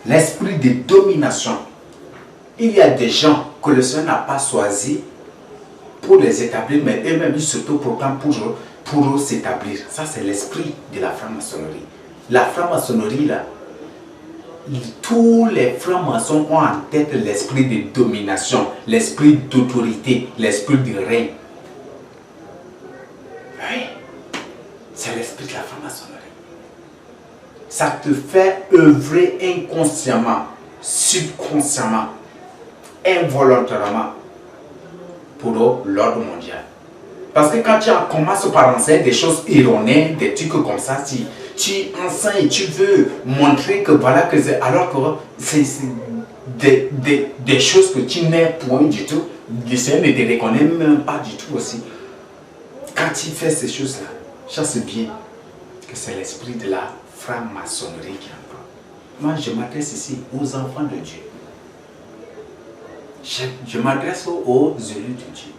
l'esprit de domination. Il y a des gens que le Seigneur n'a pas choisi pour les établir, mais eux-mêmes ils s'autoproclament pour s'établir. Ça, c'est l'esprit de la franc-maçonnerie. La franc-maçonnerie, là, tous les francs-maçons ont en tête l'esprit de domination, l'esprit d'autorité, l'esprit de règne. Oui, c'est l'esprit de la franc-maçonnerie. Ça te fait œuvrer inconsciemment, subconsciemment, involontairement pour l'ordre mondial. Parce que quand tu commences par enseigner des choses erronées, des trucs comme ça, si tu enseignes et tu veux montrer que voilà que c'est, alors que c'est des choses que tu n'es point du tout, le Seigneur ne te reconnaît même pas du tout aussi. Quand tu fais ces choses-là, chasse bien que c'est l'esprit de la franc-maçonnerie qui est encore. Moi, je m'adresse ici aux enfants de Dieu. Je m'adresse aux élus de Dieu.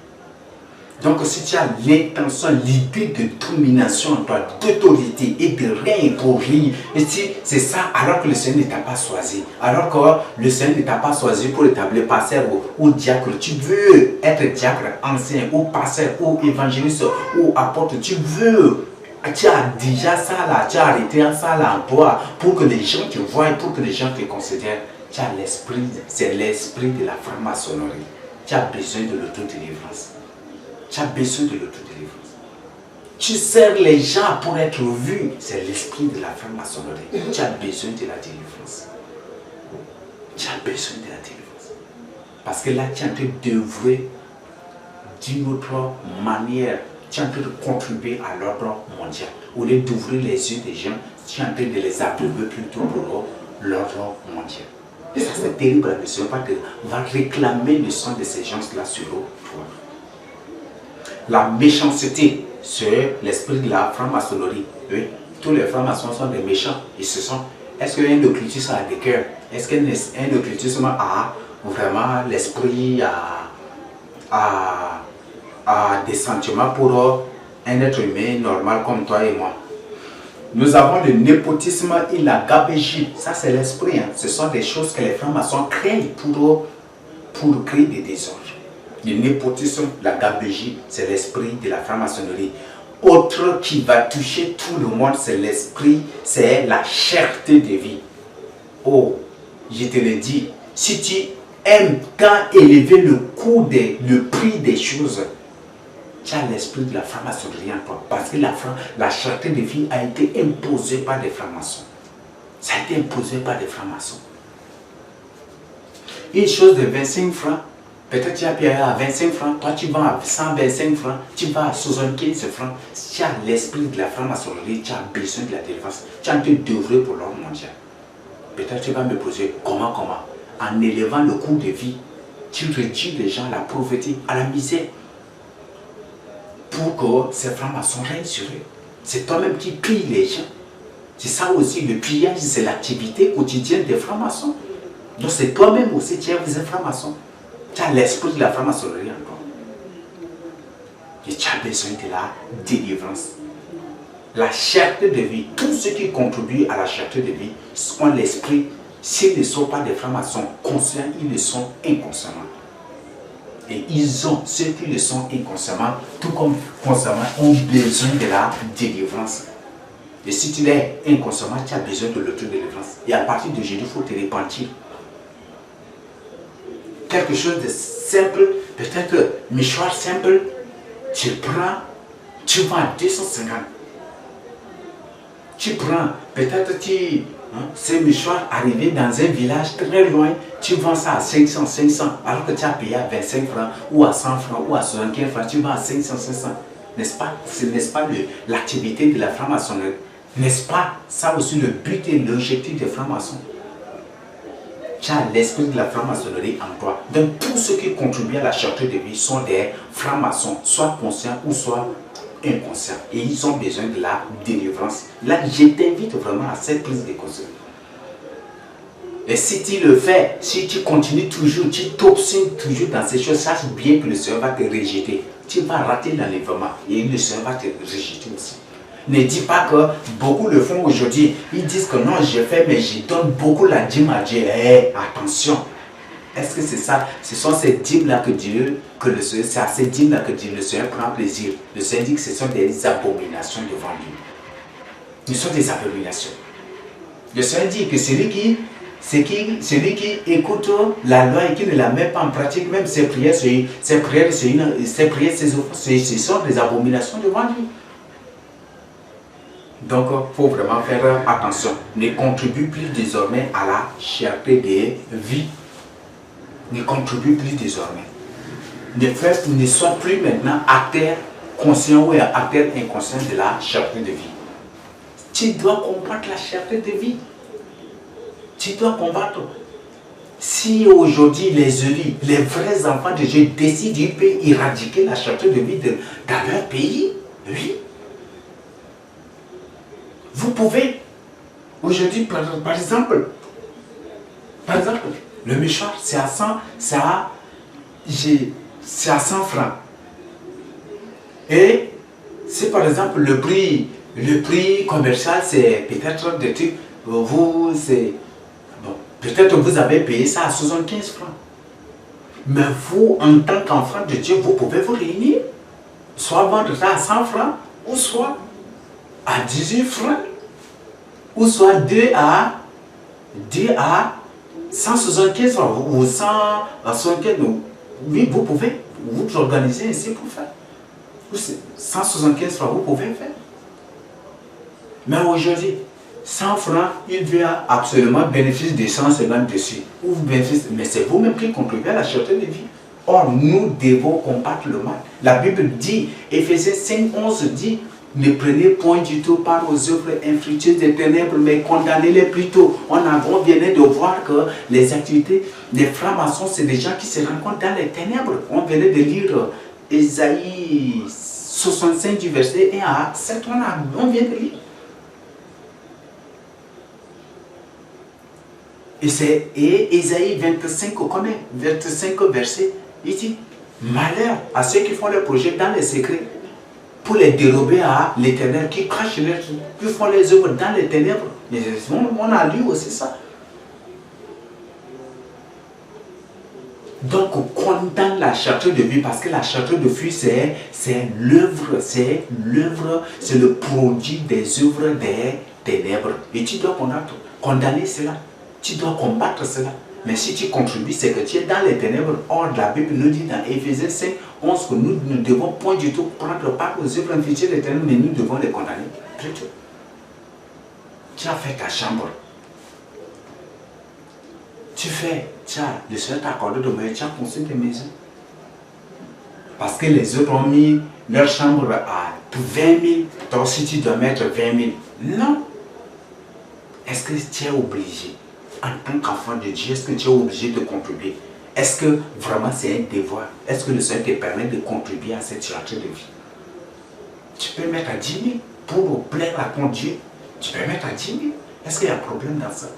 Donc, si tu as l'intention, l'idée de domination en toi, d'autorité et de règne pour rire, c'est ça, alors que le Seigneur ne t'a pas choisi, alors que le Seigneur ne t'a pas choisi pour établir pasteur ou diacre, tu veux être diacre, ancien, ou pasteur, ou évangéliste, ou apôtre, tu as déjà ça là, tu as arrêté ça là en toi, pour que les gens te voient, pour que les gens te considèrent. Tu as l'esprit, c'est l'esprit de la franc-maçonnerie. Tu as besoin de l'autodélivrance. Tu as besoin de l'autodélivrance. Tu sers les gens pour être vus. C'est l'esprit de la franc-maçonnerie. Tu as besoin de la délivrance. Tu as besoin de la délivrance. Parce que là, tu es en train d'œuvrer d'une autre manière. Tu es en train de contribuer à l'ordre mondial. Au lieu d'ouvrir les yeux des gens, tu es en train de les aveugler plutôt pour l'ordre mondial. Et ça, c'est terrible. Le Seigneur va réclamer le sang de ces gens-là sur toi. La méchanceté, c'est l'esprit de la franc-maçonnerie. Oui, tous les francs-maçons sont des méchants. Est-ce qu'un occultisme a des cœurs? Est-ce qu'un occultisme a vraiment l'esprit, a des sentiments pour un être humain normal comme toi et moi? Nous avons le népotisme et la gabégie. Ça, c'est l'esprit. Hein. Ce sont des choses que les francs-maçons craignent pour créer des désordres. Le népotisme, la gabégie, c'est l'esprit de la franc-maçonnerie. Autre qui va toucher tout le monde, c'est l'esprit, c'est la cherté de vie. Oh, je te le dis, si tu aimes tant élever le prix des choses, tu as l'esprit de la franc-maçonnerie en toi. Parce que la cherté de vie a été imposée par des francs-maçons. Ça a été imposé par des francs-maçons. Une chose de 25 francs, peut-être tu as payé à 25 francs, toi tu vas à 125 francs, tu vas à 75 francs. Si tu as l'esprit de la franc-maçonnerie, tu as besoin de la délivrance. Tu as en train d'œuvrer pour l'ordre mondial. Peut-être tu vas me poser comment? En élevant le coût de vie, tu réduis les gens à la pauvreté, à la misère. Pour que ces francs-maçons règnent sur eux. C'est toi-même qui pilles les gens. C'est ça aussi, le pillage, c'est l'activité quotidienne des francs-maçons. Donc c'est toi-même aussi, tu es un franc-maçon. Tu as l'esprit de la franc-maçonnerie encore. Et tu as besoin de la délivrance. La cherté de vie, tous ceux qui contribuent à la cherté de vie ont l'esprit. S'ils ne sont pas des francs-maçons conscients, ils le sont inconsciemment. Et ceux qui le sont inconsciemment, tout comme consciemment, ont besoin de la délivrance. Et si tu l'es inconsciemment, tu as besoin de l'autodélivrance. Et à partir de aujourd'hui, il faut te repentir. Quelque chose de simple, peut-être mouchoir simple, tu prends, tu vends à 250. Tu prends, peut-être ces mouchoirs arrivés dans un village très loin, tu vends ça à 500, alors que tu as payé à 25 francs, ou à 100 francs, ou à 75 francs, tu vends à 500. N'est-ce pas? N'est-ce pas l'activité de la franc-maçonnerie? N'est-ce pas ça aussi le but et l'objectif des francs-maçons? Tu as l'esprit de la franc-maçonnerie en toi. Donc tous ceux qui contribuent à la cherté de vie sont des francs-maçons, soit conscients ou soit inconscients. Et ils ont besoin de la délivrance. Là, je t'invite vraiment à cette prise de conscience. Et si tu le fais, si tu continues toujours, tu t'obstines toujours dans ces choses, sache bien que le Seigneur va te rejeter. Tu vas rater l'enlèvement et le Seigneur va te rejeter aussi. Ne dis pas que beaucoup le font aujourd'hui. Ils disent que non, je fais, mais je donne beaucoup la dîme à Dieu. Attention. Est-ce que c'est ça? Ce sont ces dîmes-là que Dieu, c'est à ces dîmes-là que Dieu, le Seigneur prend plaisir. Le Seigneur dit que ce sont des abominations devant lui. Ce sont des abominations. Le Seigneur dit que celui qui écoute la loi et qui ne la met pas en pratique, même ses prières, ses offres, ce sont des abominations devant lui. Donc, il faut vraiment faire attention. Ne contribue plus désormais à la cherté des vies. Ne contribue plus désormais. Ne sois plus maintenant acteur conscient ou acteur inconscient de la cherté de vie. Tu dois combattre la cherté de vie. Tu dois combattre. Si aujourd'hui les élus, les vrais enfants de Dieu décident, ils peuvent éradiquer la cherté de vie dans leur pays, oui. Vous pouvez, aujourd'hui, par exemple, le mouchoir, c'est à 100 francs. Et si par exemple le prix commercial, c'est peut-être des trucs, peut-être vous avez payé ça à 75 francs. Mais vous, en tant qu'enfant de Dieu, vous pouvez vous réunir, soit vendre ça à 100 francs, ou soit à 18 francs, ou soit 2 à 175 francs, ou 175. Oui, vous pouvez vous organiser ainsi pour faire. 175 francs, vous pouvez faire. Mais aujourd'hui, 100 francs, il veut absolument bénéfice de 150 dessus. Mais c'est vous-même qui contribuez à la cherté de vie. Or, nous devons combattre le mal. La Bible dit, Éphésiens 5:11 dit, ne prenez point du tout part aux œuvres infructueuses des ténèbres, mais condamnez-les plutôt. On vient de voir que les activités des francs-maçons, c'est des gens qui se rencontrent dans les ténèbres. On venait de lire Ésaïe 65 du verset 1 à 7. On vient de lire. Et Ésaïe 25, on connaît, 25 versets, il dit, malheur à ceux qui font leurs projets dans les secrets, pour les dérober à l'Éternel, qui crachent qui font les œuvres dans les ténèbres. On a lu aussi ça. Donc, on condamne la cherté de vie, parce que la cherté de vie, c'est l'œuvre, c'est le produit des œuvres des ténèbres. Et tu dois condamner cela. Tu dois combattre cela. Mais si tu contribues, c'est que tu es dans les ténèbres. Or, la Bible nous dit dans Éphésiens 5:11 que nous ne devons point du tout prendre part aux œuvres infructueuses des ténèbres, mais nous devons les condamner. Plutôt. Tu as fait ta chambre. Le Seigneur t'a accordé de moyens, tu as construit des maisons. Parce que les autres ont mis leur chambre à 20 000. Toi aussi, tu dois mettre 20 000. Non. Est-ce que tu es obligé? En tant qu'enfant de Dieu, est-ce que tu es obligé de contribuer? Est-ce que vraiment c'est un devoir? Est-ce que le Seigneur te permet de contribuer à cette cherté de vie? Tu peux mettre à 10 000 pour plaire à ton Dieu. Tu peux mettre à 10 000. Est-ce qu'il y a un problème dans ça?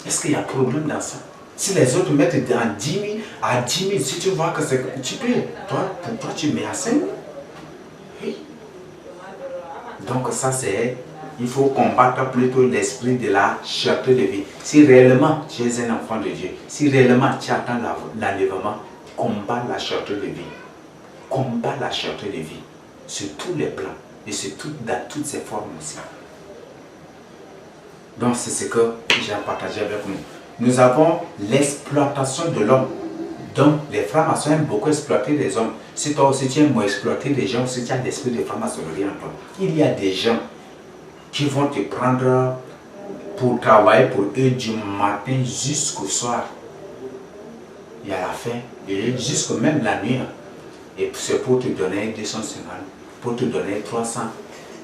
Est-ce qu'il y a un problème dans ça? Si les autres mettent à 10 000, si tu vois que c'est... Tu peux. Pour toi, tu mets à 5 000. Oui. Donc ça, c'est... Il faut combattre plutôt l'esprit de la cherté de vie. Si réellement tu es un enfant de Dieu, si réellement tu attends l'enlèvement, combat la cherté de vie. Combat la cherté de vie. Sur tous les plans et dans toutes ses formes aussi. Donc c'est ce que j'ai partagé avec nous. Nous avons l'exploitation de l'homme. Donc les francs-maçons aiment beaucoup exploiter les hommes. Si toi aussi tu aimes exploiter les gens, si tu as l'esprit de franc-maçonnerie en toi, il y a des gens qui vont te prendre pour travailler pour eux du matin jusqu'au soir. Et à la fin, et jusqu'à même la nuit. Et c'est pour te donner 250, pour te donner 300.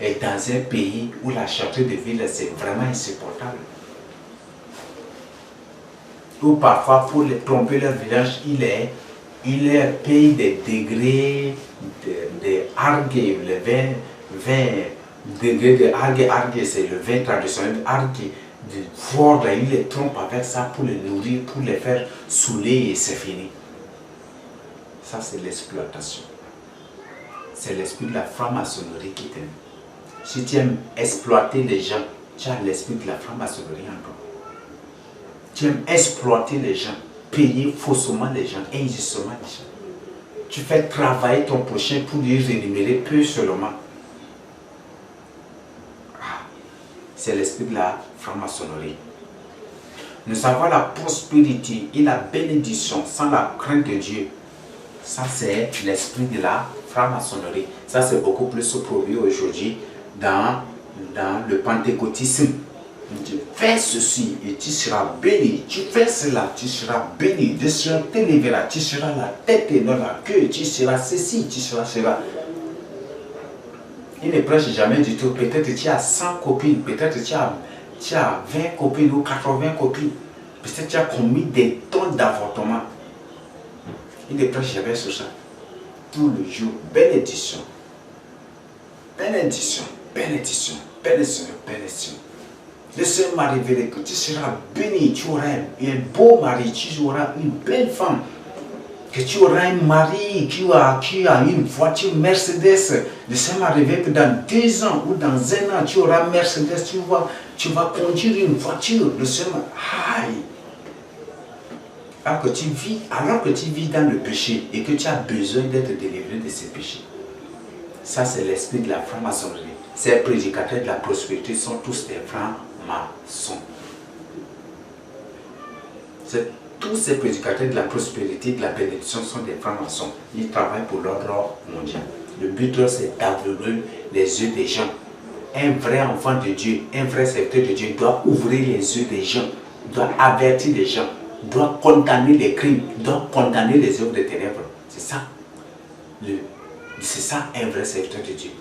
Et dans un pays où la cherté de vie, c'est vraiment insupportable. Ou parfois, pour les tromper leur village, il leur paye des degrés de argues, le 20 degrés de argues, c'est le vin traditionnel, argues de fort, il les trompe avec ça pour les nourrir, pour les faire saouler et c'est fini. Ça, c'est l'exploitation. c'est l'esprit de la franc-maçonnerie qui t'aime. Si tu aimes exploiter les gens, tu as l'esprit de la franc-maçonnerie en toi. Tu aimes exploiter les gens, payer faussement les gens, injustement les gens. Tu fais travailler ton prochain pour lui rémunérer peu seulement. C'est l'esprit de la franc-maçonnerie. Nous avons la prospérité et la bénédiction sans la crainte de Dieu. Ça, c'est l'esprit de la franc-maçonnerie. Ça, c'est beaucoup plus produit aujourd'hui dans le pentecôtisme. Tu fais ceci et tu seras béni. Tu fais cela, tu seras béni. Dieu t'élèvera, tu seras la tête et non la queue. Tu seras ceci, tu seras cela. Il ne prêche jamais du tout. Peut-être tu as 100 copines, peut-être tu as 20 copines ou 80 copines. Peut-être tu as commis des tonnes d'avortements. Il ne prêche jamais sur ça. Tout le jour, bénédiction. Bénédiction, bénédiction, bénédiction, bénédiction. Le Seigneur m'a révélé que tu seras béni, tu auras un beau mari, tu auras une belle femme. Que tu auras un mari qui a une voiture Mercedes. Le Seigneur m'a révélé que dans 2 ans ou dans 1 an, tu auras Mercedes, tu vas conduire une voiture. Le Seigneur m'a... Aïe! Alors que tu vis dans le péché et que tu as besoin d'être délivré de ces péchés. Ça, c'est l'esprit de la franc-maçonnerie. Ces prédicateurs de la prospérité sont tous des francs-maçons. Tous ces prédicateurs de la prospérité, de la bénédiction sont des francs-maçons. Ils travaillent pour l'ordre mondial. Le but, c'est d'aveugler les yeux des gens. Un vrai enfant de Dieu, un vrai serviteur de Dieu doit ouvrir les yeux des gens, doit avertir les gens, doit condamner les crimes, doit condamner les œuvres des ténèbres. C'est ça. C'est ça un vrai serviteur de Dieu.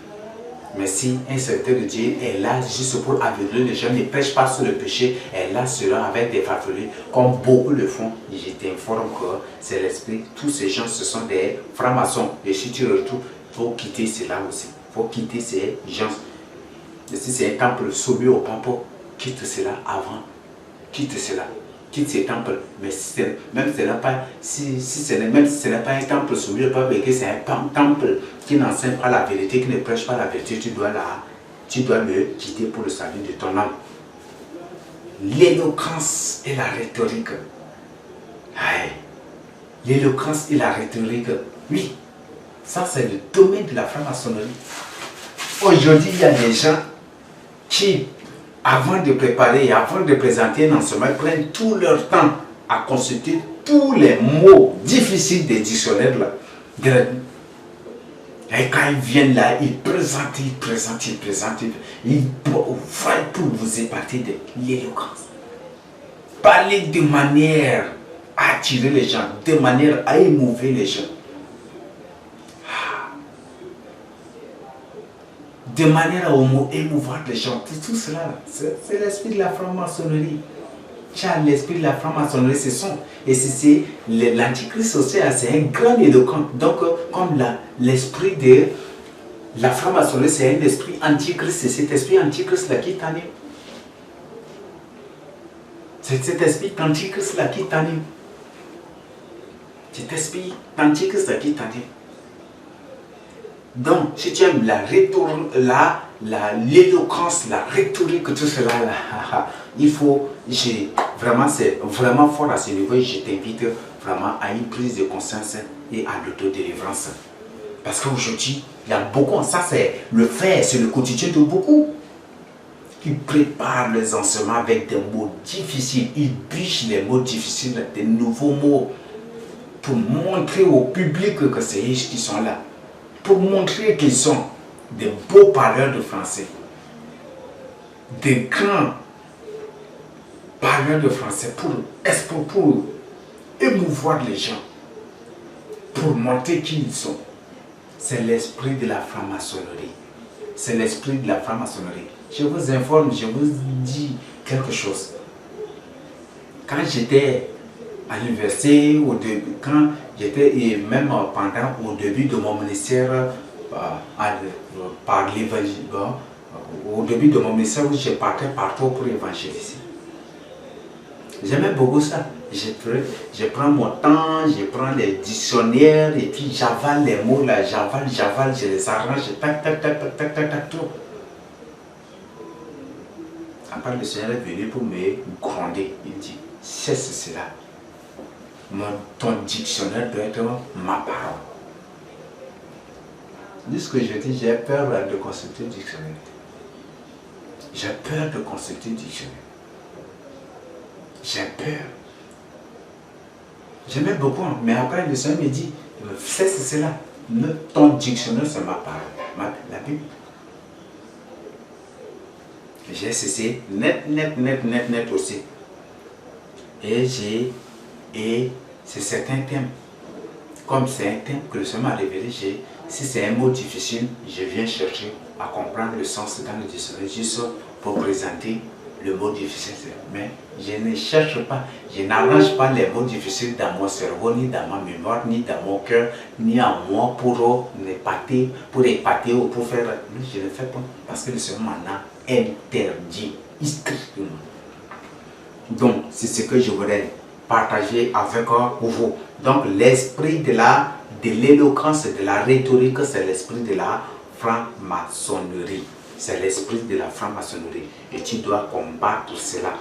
Mais si un serviteur de Dieu est là juste pour aveugler les gens, ne prêche pas sur le péché, est là sera avec des farfelus, comme beaucoup le font, je t'informe que c'est l'esprit. Tous ces gens, ce sont des francs-maçons. Et si tu retrouves, il faut quitter cela aussi. Il faut quitter ces gens. Et si c'est un temple soumis au pampo, quitte cela avant. Quitte cela. Quitte ces temples. Mais même si ce n'est pas un temple soumis au peuple et que c'est un temple qui n'enseigne pas la vérité, qui ne prêche pas la vérité, tu dois le quitter pour le salut de ton âme. L'éloquence et la rhétorique. L'éloquence et la rhétorique. Oui, ça c'est le domaine de la franc-maçonnerie. Aujourd'hui, il y a des gens qui, avant de préparer et avant de présenter un enseignement, prennent tout leur temps à consulter tous les mots difficiles des dictionnaires là. Et quand ils viennent là, ils présentent, ils vont pour vous éparter de l'éloquence. Parler de manière à attirer les gens, de manière à émouvoir les gens. De manière à émouvoir les gens. Tout cela, c'est l'esprit de la franc-maçonnerie. Tu as l'esprit de la franc-maçonnerie, et c'est l'antichrist aussi, c'est un grand éloquent. Donc, comme l'esprit de la franc-maçonnerie, c'est un esprit antichrist, c'est cet esprit antichrist-là qui t'anime. C'est cet esprit antichrist-là qui t'anime. Cet esprit antichrist-là qui t'anime. Donc, si tu aimes l'éloquence, la rhétorique, tout cela, là, il faut, vraiment, c'est vraiment fort à ce niveau et je t'invite vraiment à une prise de conscience et à l'autodélivrance. Parce qu'aujourd'hui, il y a beaucoup, ça c'est le fait, c'est le quotidien de beaucoup qui préparent les enseignements avec des mots difficiles, ils bûchent les mots difficiles, des nouveaux mots pour montrer au public que c'est eux qui sont là. Pour montrer qu'ils sont des beaux parleurs de français, des grands parleurs de français pour émouvoir les gens, pour montrer qui ils sont. C'est l'esprit de la franc-maçonnerie. C'est l'esprit de la franc-maçonnerie. Je vous informe, je vous dis quelque chose. Quand j'étais à l'université, quand j'étais, et même au début de mon ministère, par l'évangile, au début de mon ministère où je partais partout pour évangéliser. J'aimais beaucoup ça. Je prends mon temps, je prends les dictionnaires et puis j'avale les mots là, j'avale, je les arrange, tac, tac, tac, tac, tac, tac, tac, tout. Après, le Seigneur est venu pour me gronder. Il dit, cesse cela. Ton dictionnaire doit être ma parole. Dis ce que je dis, j'ai peur de consulter le dictionnaire. J'ai peur de consulter le dictionnaire. J'ai peur. J'aimais beaucoup, mais après le Seigneur me dit, cesse cela. Ton dictionnaire, c'est ma parole, la Bible. J'ai cessé net aussi. Et c'est certains thèmes. Comme c'est un thème que le Seigneur m'a révélé, si c'est un mot difficile, je viens chercher à comprendre le sens dans le dictionnaire, juste pour présenter le mot difficile. Mais je ne cherche pas, je n'arrange pas les mots difficiles dans mon cerveau, ni dans ma mémoire, ni dans mon cœur, ni en moi pour épater ou pour faire. Non, je ne le fais pas parce que le Seigneur m'en a interdit strictement. Donc, c'est ce que je voudrais partager avec vous. Donc, l'esprit de l'éloquence, de la rhétorique, c'est l'esprit de la franc-maçonnerie. C'est l'esprit de la franc-maçonnerie. Et tu dois combattre cela.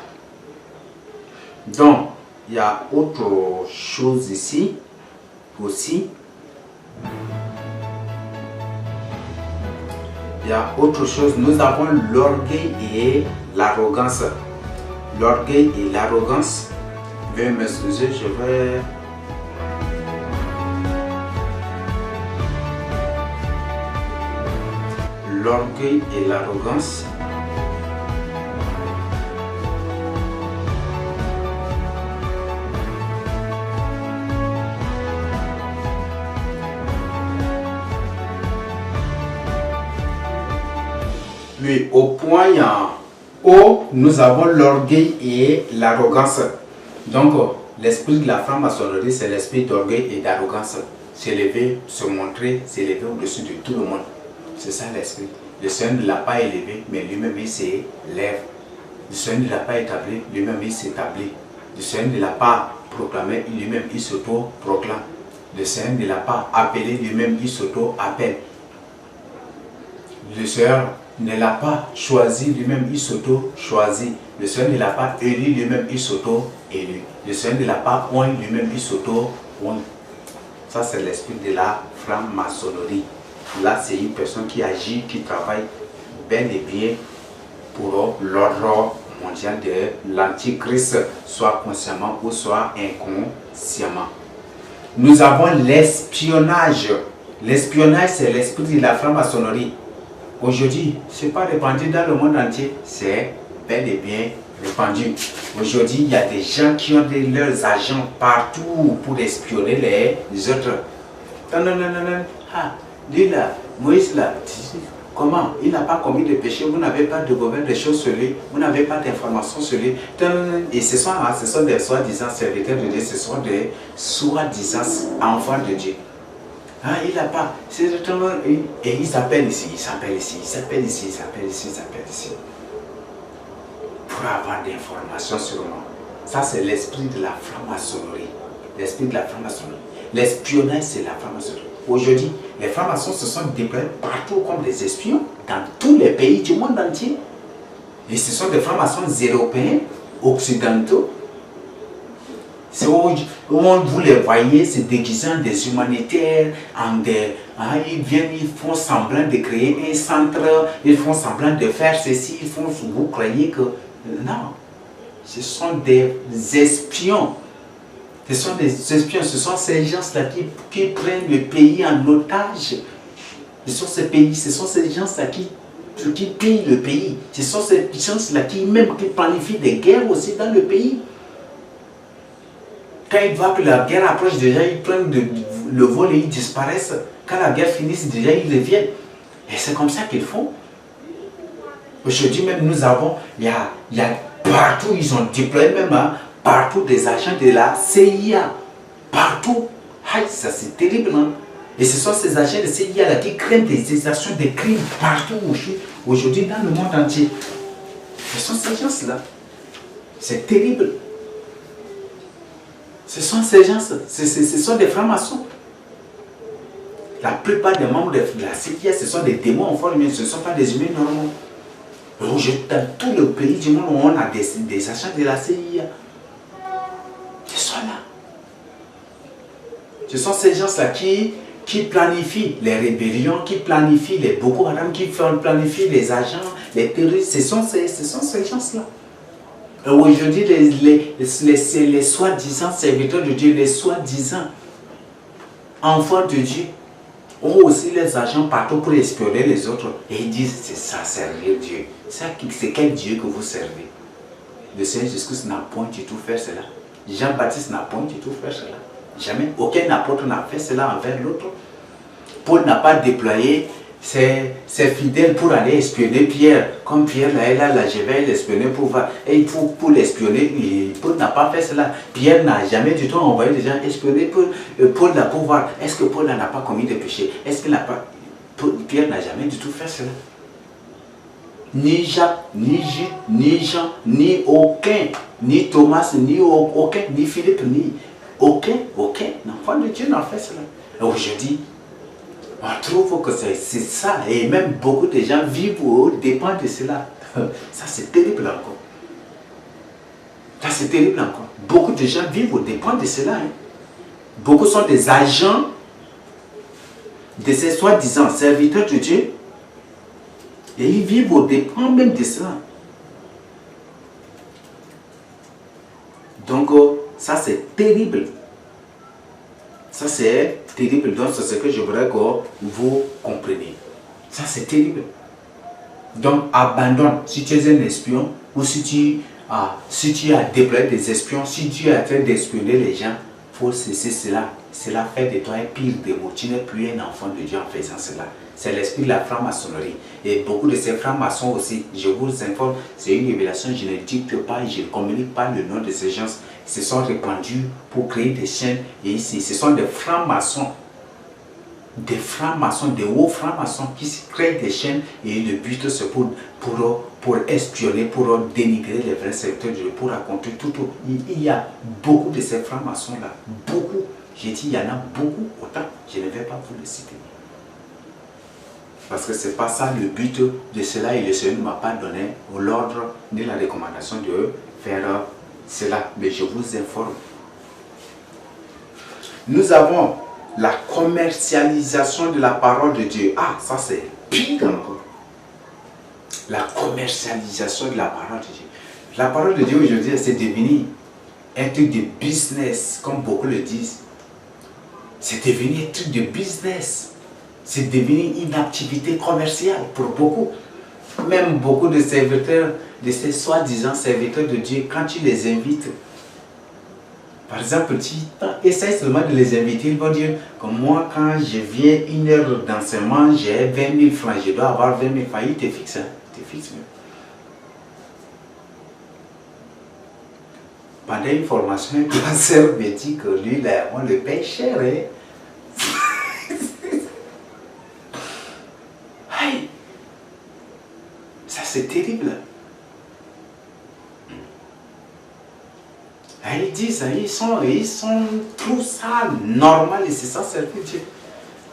Donc, il y a autre chose ici aussi. Il y a autre chose. Nous avons l'orgueil et l'arrogance. L'orgueil et l'arrogance. Veuillez m'excuser, je vais... L'orgueil et l'arrogance. Oui, au point où nous avons l'orgueil et l'arrogance. Donc, l'esprit de la franc-maçonnerie, c'est l'esprit d'orgueil et d'arrogance. S'élever, se montrer, s'élever au-dessus de tout le monde. C'est ça l'esprit. Le Seigneur ne l'a pas élevé, mais lui-même il s'élève. Le Seigneur ne l'a pas établi, lui-même il s'établit. Le Seigneur ne l'a pas proclamé, lui-même il s'auto-proclame. Le Seigneur ne l'a pas appelé, lui-même il s'auto-appelle. Le Seigneur ne l'a pas choisi, lui-même il s'auto-choisit. Le Seigneur ne l'a pas élu, lui-même il s'auto-élu. Le Seigneur ne l'a pas oint, lui-même il s'auto-oint. Ça c'est l'esprit de la franc-maçonnerie. Là c'est une personne qui agit, qui travaille bel et bien pour l'ordre mondial de l'antichrist, soit consciemment ou soit inconsciemment. Nous avons l'espionnage. L'espionnage c'est l'esprit de la franc-maçonnerie. Aujourd'hui, ce n'est pas répandu dans le monde entier, c'est bel et bien répandu. Aujourd'hui, il y a des gens qui ont leurs agents partout pour espionner les autres. Non, non, non, non, non. Ah, lui là, Moïse là, comment? Il n'a pas commis de péché, vous n'avez pas de mauvaises choses sur lui, vous n'avez pas d'informations sur lui. Et ce sont des soi-disant serviteurs de Dieu, ce sont des soi-disant enfants de Dieu. Ah, il n'a pas. Et il s'appelle ici, il s'appelle ici, il s'appelle ici, il s'appelle ici, il s'appelle ici. Pour avoir des informations sur moi. Ça, c'est l'esprit de la franc-maçonnerie. L'esprit de la franc-maçonnerie. L'espionnage, c'est la franc-maçonnerie. Aujourd'hui, les francs-maçons se sont déployés partout comme des espions dans tous les pays du monde entier. Et ce sont des francs-maçons européens, occidentaux. C'est où vous les voyez se déguisant des humanitaires, ils viennent, ils font semblant de créer un centre, ils font semblant de faire ceci, vous croyez que... Non, ce sont des espions. Ce sont des espions, ce sont ces gens-là qui prennent le pays en otage. Ce sont ces pays, ce sont ces gens-là qui pillent le pays. Ce sont ces gens-là qui planifient des guerres aussi dans le pays. Quand ils voient que la guerre approche, déjà ils prennent le vol et ils disparaissent. Quand la guerre finit, déjà ils reviennent. Et c'est comme ça qu'ils font. Aujourd'hui même, nous avons, il y a partout, ils ont déployé même partout des agents de la CIA. Partout. Aïe, ça c'est terrible, non? Et ce sont ces agents de CIA là qui créent des actions, des crimes partout aujourd'hui dans le monde entier. Ce sont ces gens-là. C'est terrible. Ce sont ces gens, ce sont des francs-maçons. La plupart des membres de la CIA, ce sont des démons en forme humaine, ce ne sont pas des humains normaux. Dans tout le pays du monde, on a des agents de la CIA. Ils sont là. Ce sont ces gens-là qui planifient les rébellions, qui planifient les Boko Haram, qui planifient les agents, les terroristes. Ce sont ces gens-là. Aujourd'hui, les soi-disant serviteurs de Dieu, les soi-disant enfants de Dieu, ont aussi les agents partout pour espionner les autres. Et ils disent, c'est ça, servir Dieu. C'est quel Dieu que vous servez? Le Seigneur Jésus-Christ n'a point du tout fait cela. Jean-Baptiste n'a point du tout fait cela. Jamais. Aucun apôtre n'a fait cela envers l'autre. Paul n'a pas déployé ses fidèles pour aller espionner Pierre. Comme Pierre, là, je vais l'espionner pour voir. Et pour l'espionner, Paul n'a pas fait cela. Pierre n'a jamais du tout envoyé des gens espionner Paul là pour voir. Est-ce que Paul n'a pas commis des péchés? Est-ce qu'il n'a pas... Pierre n'a jamais du tout fait cela. Ni Jacques, ni Jules, ni Jean, ni aucun, ni Thomas, ni aucun, ni Philippe, ni aucun enfant de Dieu n'a fait cela. Aujourd'hui, on trouve que c'est ça, et même beaucoup de gens vivent au dépend de cela. Ça, c'est terrible encore. Ça, c'est terrible encore. Beaucoup de gens vivent au dépend de cela. Hein. Beaucoup sont des agents de ces soi-disant serviteurs de Dieu. Et ils vivent au dépend même de cela. Donc, ça c'est terrible. Ça c'est terrible. Donc, c'est ce que je voudrais que vous compreniez. Ça c'est terrible. Donc, abandonne. Si tu es un espion ou si tu as déployé des espions, si tu es en train d'espionner les gens, il faut cesser cela. Cela fait de toi un pire démon. Tu n'es plus un enfant de Dieu en faisant cela. C'est l'esprit de la franc-maçonnerie. Et beaucoup de ces francs-maçons aussi, je vous informe, c'est une révélation, je ne dicte pas et je ne communique pas le nom de ces gens. Ils se sont répandus pour créer des chaînes. Et ici, ce sont des francs-maçons. Des francs-maçons, des hauts francs-maçons qui créent des chaînes. Et le but, c'est pour espionner, pour dénigrer les vrais secteurs de Dieu, pour raconter tout. Il y a beaucoup de ces francs-maçons-là. Beaucoup. J'ai dit, il y en a beaucoup. Autant, je ne vais pas vous le citer. Parce que ce n'est pas ça le but de cela et le Seigneur ne m'a pas donné l'ordre ni la recommandation de faire cela. Mais je vous informe. Nous avons la commercialisation de la parole de Dieu. Ah, ça c'est pire encore. La commercialisation de la parole de Dieu. La parole de Dieu aujourd'hui, c'est devenu un truc de business, comme beaucoup le disent. C'est devenu un truc de business. C'est devenu une activité commerciale pour beaucoup. Même beaucoup de serviteurs, de ces soi-disant serviteurs de Dieu, quand tu les invites, par exemple, tu essaies seulement de les inviter, ils vont dire que moi, quand je viens une heure d'enseignement, j'ai 20 000 francs, je dois avoir 20 000 francs, ils te fixent. Hein? Ils te fixent. Pendant une formation, un pasteur me dit que lui, là, on le paye cher. Hein? Ça c'est terrible. Ils disent, ils sont tout ça normal et c'est ça servir Dieu.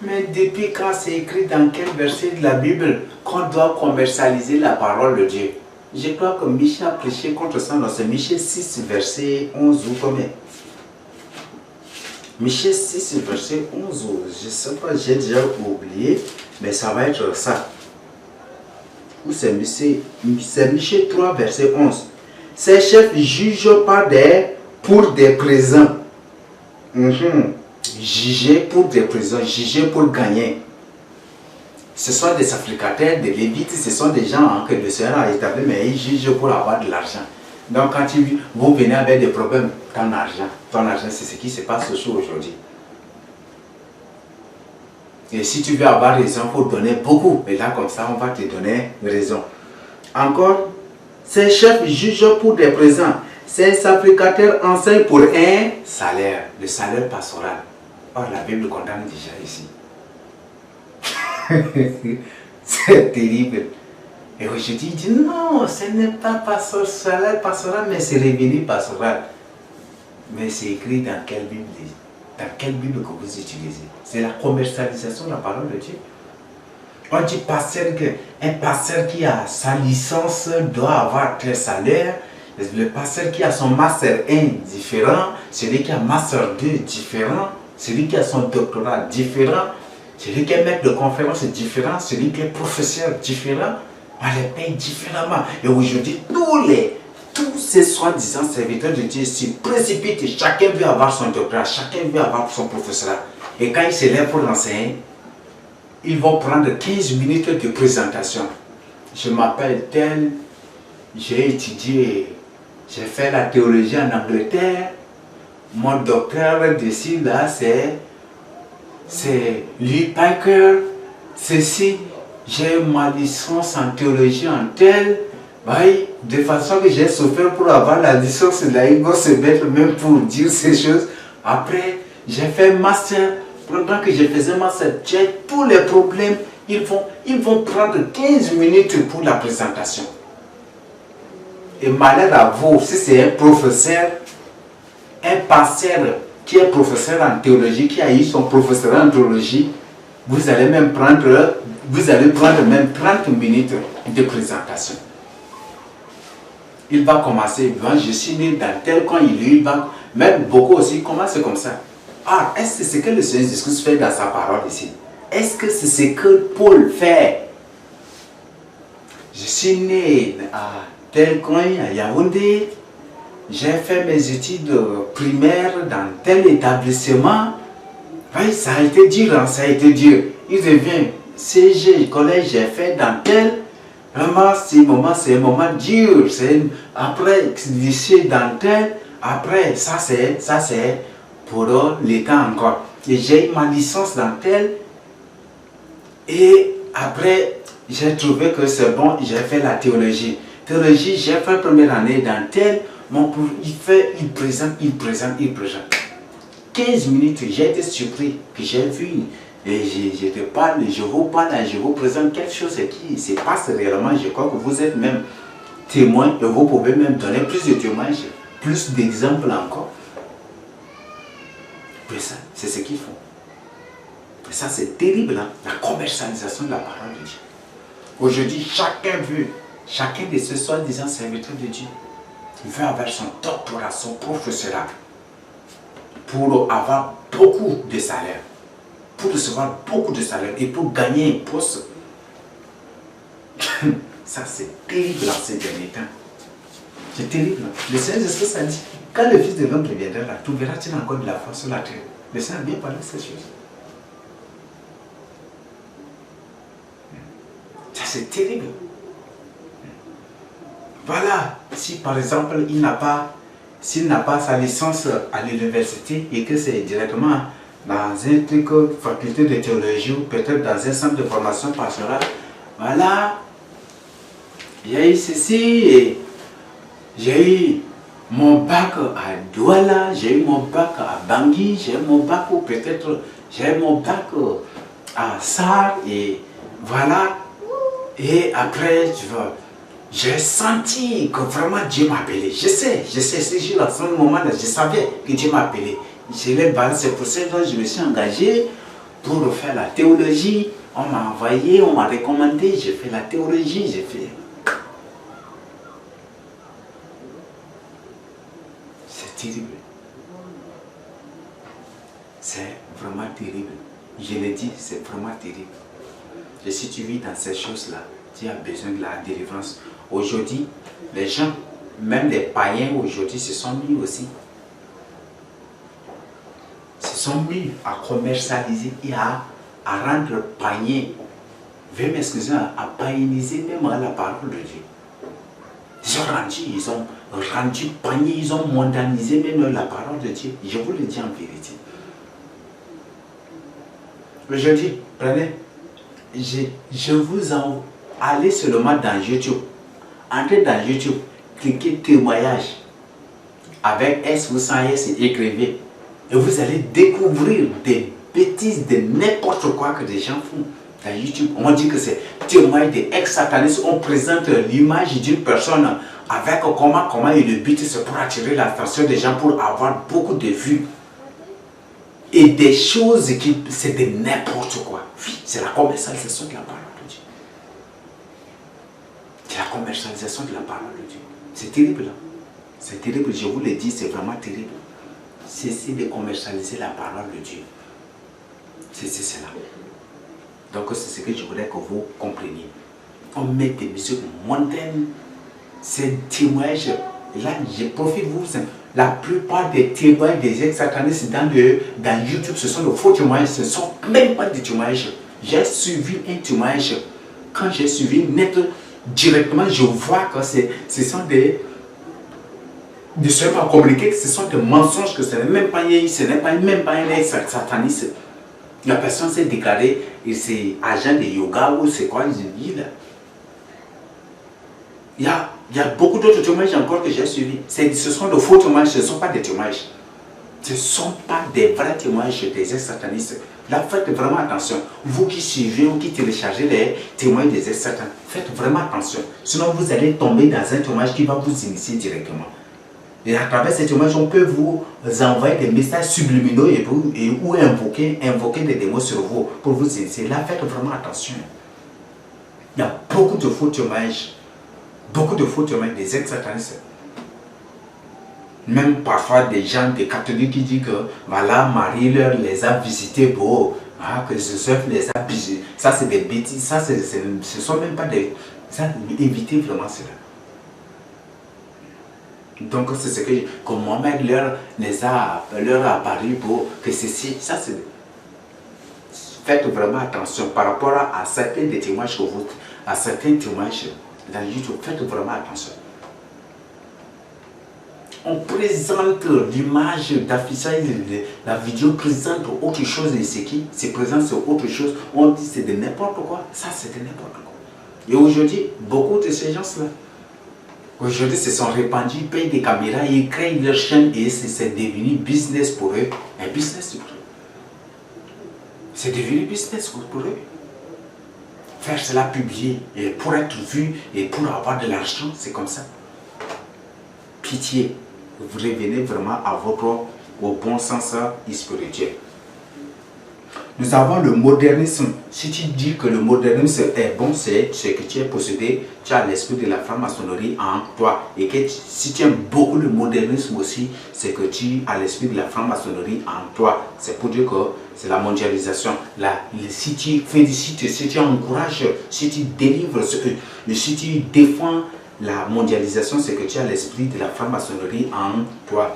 Mais depuis quand c'est écrit dans quel verset de la Bible qu'on doit commercialiser la parole de Dieu? Je crois que Michel a prêché contre ça dans ce Michel 6 verset 11 ou combien? Michel 6 verset 11, je ne sais pas, j'ai déjà oublié, mais ça va être ça. Ou c'est Michel 3 verset 11. Ces chefs jugent pour des présents. Juger pour des présents, juger pour gagner. Ce sont des sacrificateurs, des lévites, ce sont des gens que le Seigneur a établis, mais ils jugent pour avoir de l'argent. Donc quand vous venez avec des problèmes, ton argent c'est ce qui se passe aujourd'hui. Et si tu veux avoir raison, il faut donner beaucoup. Et là, comme ça, on va te donner raison. Encore, ces chefs jugent pour des présents. Ces sacrificateurs enseignent pour un salaire. Le salaire pastoral. Or, la Bible condamne déjà ici. C'est terrible. Et aujourd'hui, il dit non, ce n'est pas salaire pastoral, mais c'est revenu pastoral. Mais c'est écrit dans quelle Bible? Dans quelle Bible que vous utilisez? C'est la commercialisation de la parole de Dieu. On dit un pasteur qui a sa licence doit avoir tel salaire. Le pasteur qui a son master 1 différent, celui qui a master 2 différent, celui qui a son doctorat différent, celui qui est maître de conférence différent, celui qui est professeur différent, on les paye différemment. Et aujourd'hui, tous ces soi-disant serviteurs de Dieu s'y précipitent et chacun veut avoir son doctorat, chacun veut avoir son professorat. Et quand ils se lèvent pour l'enseigner, ils vont prendre 15 minutes de présentation. Je m'appelle tel, j'ai étudié, j'ai fait la théologie en Angleterre, mon docteur d'ici, là, c'est Lee Packer, ceci, j'ai ma licence en théologie en tel, oui, de façon que j'ai souffert pour avoir la licence, là, ils vont se mettre même pour dire ces choses. Après, j'ai fait master. Pendant que je faisais master, j'ai tous les problèmes. Ils vont prendre 15 minutes pour la présentation. Et malheur à vous, si c'est un professeur, un pasteur qui est professeur en théologie, qui a eu son professeur en théologie, vous allez prendre même 30 minutes de présentation. Il va commencer, je suis né dans tel coin, il va, même beaucoup aussi commencent comme ça. Ah, est-ce que c'est ce que le Seigneur Jésus fait dans sa parole ici? Est-ce que c'est ce que Paul fait? Je suis né à tel coin, à Yaoundé. J'ai fait mes études primaires dans tel établissement. Oui, ça a été dur, hein, ça a été dur. Il revient, CG, collège, j'ai fait dans tel. Vraiment, c'est un moment dur. Après, lycée dans tel. Après, ça c'est pour l'État encore. Et j'ai eu ma licence dans tel. Et après, j'ai trouvé que c'est bon, j'ai fait la théologie. Théologie, j'ai fait première année dans tel. Il présente. 15 minutes, j'ai été surpris, que j'ai vu. Et je te parle, je vous parle, je vous présente quelque chose qui se passe réellement. Je crois que vous êtes même témoin et vous pouvez même donner plus de témoignages, plus d'exemples encore. Mais ça, c'est ce qu'ils font. Et ça, c'est terrible, hein? La commercialisation de la parole de Dieu. Aujourd'hui, chacun de ces soi-disant serviteurs de Dieu veut avoir son doctorat, son professorat pour avoir beaucoup de salaire, pour recevoir beaucoup de salaire et pour gagner un poste. Ça, c'est terrible en ces derniers temps. C'est terrible. Le Seigneur Jésus a dit, quand le Fils de l'homme reviendra là, trouveras-tu encore de la force sur la terre? Le Seigneur a bien parlé de ces choses. Ça, c'est terrible. Voilà, si par exemple, s'il n'a pas sa licence à l'université et que c'est directement dans un truc, faculté de théologie ou peut-être dans un centre de formation pastorale, voilà, j'ai eu ceci et j'ai eu mon bac à Douala, j'ai eu mon bac à Bangui, j'ai eu mon bac ou peut-être j'ai eu mon bac à Sar et voilà. Et après, j'ai senti que vraiment Dieu m'a appelé. Je sais, ce jour-là, ce moment-là, je savais que Dieu m'a appelé. C'est pour ça que je me suis engagé pour faire la théologie. On m'a envoyé, on m'a recommandé, j'ai fait la théologie, j'ai fait... C'est terrible. C'est vraiment terrible. Je l'ai dit, c'est vraiment terrible. Et si tu vis dans ces choses-là, tu as besoin de la délivrance. Aujourd'hui, les gens, même des païens aujourd'hui, se sont mis aussi. Se sont mis à commercialiser et à rendre païen. Veuillez m'excuser, à païeniser même la parole de Dieu. Ils ont rendu païen, ils ont mondanisé même la parole de Dieu. Je vous le dis en vérité. Aujourd'hui, prenez. Je vous en... Allez seulement dans YouTube. Entrez dans YouTube. Cliquez témoignage. Avec S ou sans S, écrivez. Et vous allez découvrir des bêtises, de n'importe quoi que des gens font dans YouTube. On dit que c'est témoignage des ex-satanistes. On présente l'image d'une personne avec comment et le but c'est pour attirer l'attention des gens, pour avoir beaucoup de vues. Et des choses qui, c'est de n'importe quoi. Oui, c'est la commercialisation de la parole de Dieu. C'est la commercialisation de la parole de Dieu. C'est terrible là. C'est terrible, je vous le dis, c'est vraiment terrible. Cessez de commercialiser la parole de Dieu. C'est cela. Donc c'est ce que je voudrais que vous compreniez. On met des musiques mondaines. C'est un témoignage. Là, je profite vous. La plupart des témoignages des ex-satanistes dans YouTube, ce sont de faux témoignages. Ce ne sont même pas des témoignages. J'ai suivi un témoignage. Quand j'ai suivi net, directement, je vois que ce sont des seulement communiquer que ce sont des mensonges, que ce n'est même pas un ex-sataniste. La personne s'est déclarée, et c'est agent de yoga ou c'est quoi, je dis là. Il y a beaucoup d'autres témoignages encore que j'ai suivis. Ce sont de faux témoignages, ce ne sont pas des témoignages. Ce ne sont pas des vrais témoignages des ex-satanistes. Là, faites vraiment attention. Vous qui suivez ou qui téléchargez les témoignages des ex-satanistes, faites vraiment attention. Sinon, vous allez tomber dans un témoignage qui va vous initier directement. Et à travers ces témoignages, on peut vous envoyer des messages subliminaux ou invoquer des démons sur vous pour vous initier. Là, faites vraiment attention. Il y a beaucoup de faux témoignages. Beaucoup de faux témoignages des ex-satanistes. Même parfois des gens, des catholiques qui disent que voilà, Marie les a visités pour que Joseph les a visités. Ça, c'est des bêtises. Ça, ce ne sont même pas des. Ça, évitez vraiment cela. Donc, c'est ce que Mohamed leur a apparu pour que ceci. Ça, c'est. Faites vraiment attention par rapport à certains des témoignages que vous. À certains témoignages dans YouTube. Faites vraiment attention. On présente l'image d'affichage, la vidéo présente autre chose et ce qui se présente sur autre chose. On dit c'est de n'importe quoi. Ça, c'est de n'importe quoi. Et aujourd'hui, beaucoup de ces gens-là, aujourd'hui, se sont répandus, ils payent des caméras, ils créent leur chaîne et c'est devenu business pour eux. Un business pour eux. C'est devenu business pour eux. Faire cela publier et pour être vu et pour avoir de l'argent, c'est comme ça. Pitié. Vous revenez vraiment au bon sens spirituel. Nous avons le modernisme. Si tu dis que le modernisme est bon, c'est que tu es possédé, tu as l'esprit de la franc-maçonnerie en toi. Et que si tu aimes beaucoup le modernisme aussi, c'est que tu as l'esprit de la franc-maçonnerie en toi. C'est pour dire que c'est la mondialisation. Si tu encourages, si tu délivres, si tu défends la mondialisation, c'est que tu as l'esprit de la franc-maçonnerie en toi.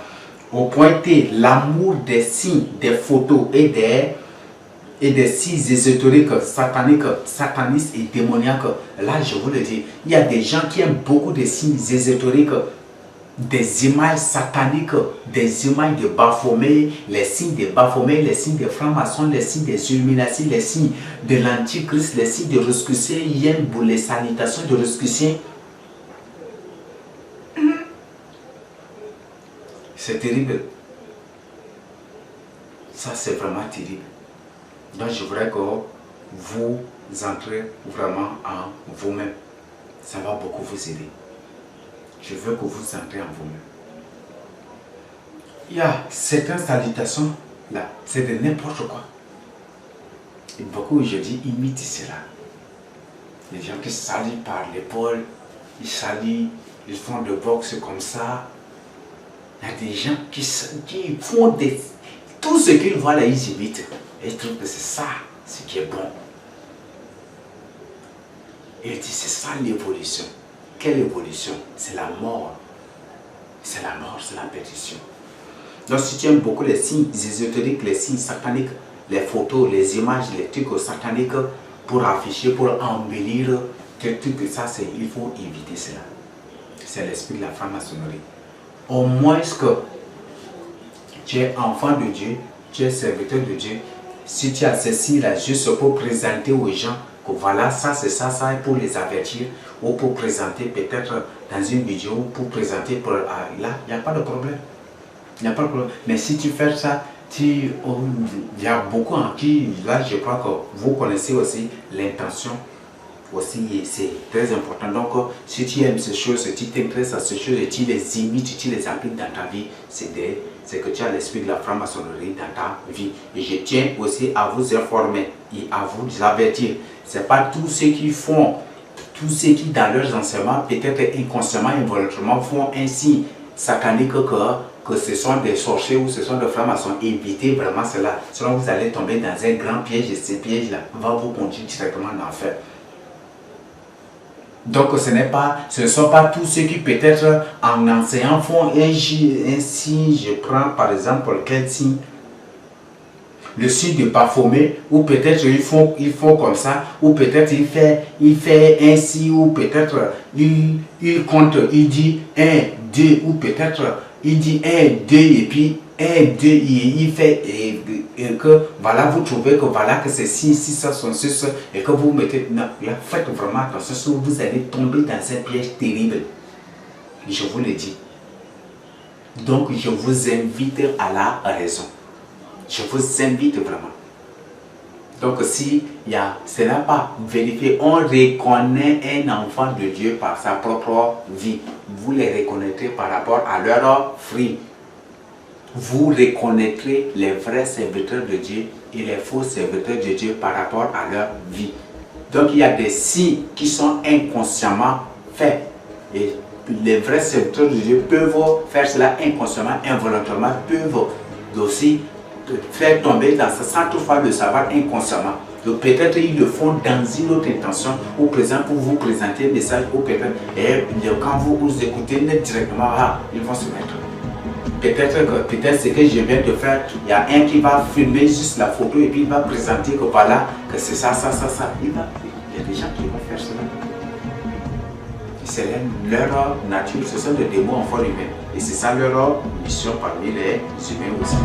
Au pointer l'amour des signes, des photos et des signes ésotériques, sataniques, satanistes et démoniaques. Là, je vous le dis, il y a des gens qui aiment beaucoup des signes ésotériques, des images sataniques, des images de Baphomet, les signes de Baphomet, les signes de francs-maçons, les signes des Illuminati, les signes de l'Antichrist, les signes de Rosicrucien, Yen pour les salutations de Rosicrucien. C'est terrible. Ça, c'est vraiment terrible. Donc, je voudrais que vous entrez vraiment en vous-même. Ça va beaucoup vous aider. Je veux que vous entrez en vous-même. Il y a certaines salutations là, c'est de n'importe quoi. Et beaucoup, je dis, imitent cela. Les gens qui saluent par l'épaule, ils saluent, ils font de boxe comme ça. Il y a des gens qui font tout ce qu'ils voient là, ils imitent. Et ils trouvent que c'est ça, ce qui est bon. Et ils disent, c'est ça l'évolution. Quelle évolution? C'est la mort. C'est la mort, c'est la perdition. Donc si tu aimes beaucoup les signes ésotériques, les signes sataniques, les photos, les images, les trucs sataniques, pour afficher, pour embellir, ça, il faut éviter cela. C'est l'esprit de la franc-maçonnerie. Au moins que tu es enfant de Dieu, tu es serviteur de Dieu, si tu as ceci là juste pour présenter aux gens que voilà, ça c'est ça, ça est pour les avertir, ou pour présenter peut-être dans une vidéo, pour présenter, là, il n'y a pas de problème. Il n'y a pas de problème. Mais si tu fais ça, il y a beaucoup en qui, là je crois que vous connaissez aussi l'intention aussi, c'est très important. Donc, si tu aimes ces choses, si tu t'intéresses à ces choses et tu les imites, tu les appliques dans ta vie, c'est que tu as l'esprit de la franc-maçonnerie dans ta vie. Et je tiens aussi à vous informer et à vous avertir. Ce n'est pas tous ceux qui font, tous ceux qui dans leurs enseignements, peut-être inconsciemment, involontairement, font ainsi satanique que ce sont des sorciers ou ce sont des francs-maçons. Évitez vraiment cela. Sinon, vous allez tomber dans un grand piège et ce piège-là va vous conduire directement en enfer. Donc ce ne sont pas tous ceux qui peut-être en enseignant font ainsi. Je prends par exemple quel signe, le signe de parfumer, ou peut-être ils font comme ça, ou peut-être il fait ainsi, ou peut-être il compte, il dit 1, 2, ou peut-être il dit 1, 2 et puis 1, 2, il fait et que voilà, vous trouvez que voilà que c'est 6, 6, ça sont 6 et que vous mettez, non, là, faites vraiment attention, vous allez tomber dans un piège terrible, je vous le dis. Donc je vous invite à la raison, je vous invite vraiment. Donc si ce n'est pas vérifié, on reconnaît un enfant de Dieu par sa propre vie, vous les reconnaîtrez par rapport à leur fruit. Vous reconnaîtrez les vrais serviteurs de Dieu et les faux serviteurs de Dieu par rapport à leur vie. Donc il y a des signes qui sont inconsciemment faits. Et les vrais serviteurs de Dieu peuvent faire cela inconsciemment, involontairement, peuvent aussi faire tomber dans ce sans toutefois le savoir inconsciemment. Donc peut-être ils le font dans une autre intention, ou présent pour vous présenter un message, ou peut-être, et quand vous écoutez directement, ils vont se mettre. Peut-être ce que je viens de faire, il y a un qui va filmer juste la photo et puis il va présenter que voilà, que c'est ça, ça, ça, ça. Il y a des gens qui vont faire cela. C'est leur nature, ce sont des démons en forme humaine. Et c'est ça leur mission parmi les humains aussi.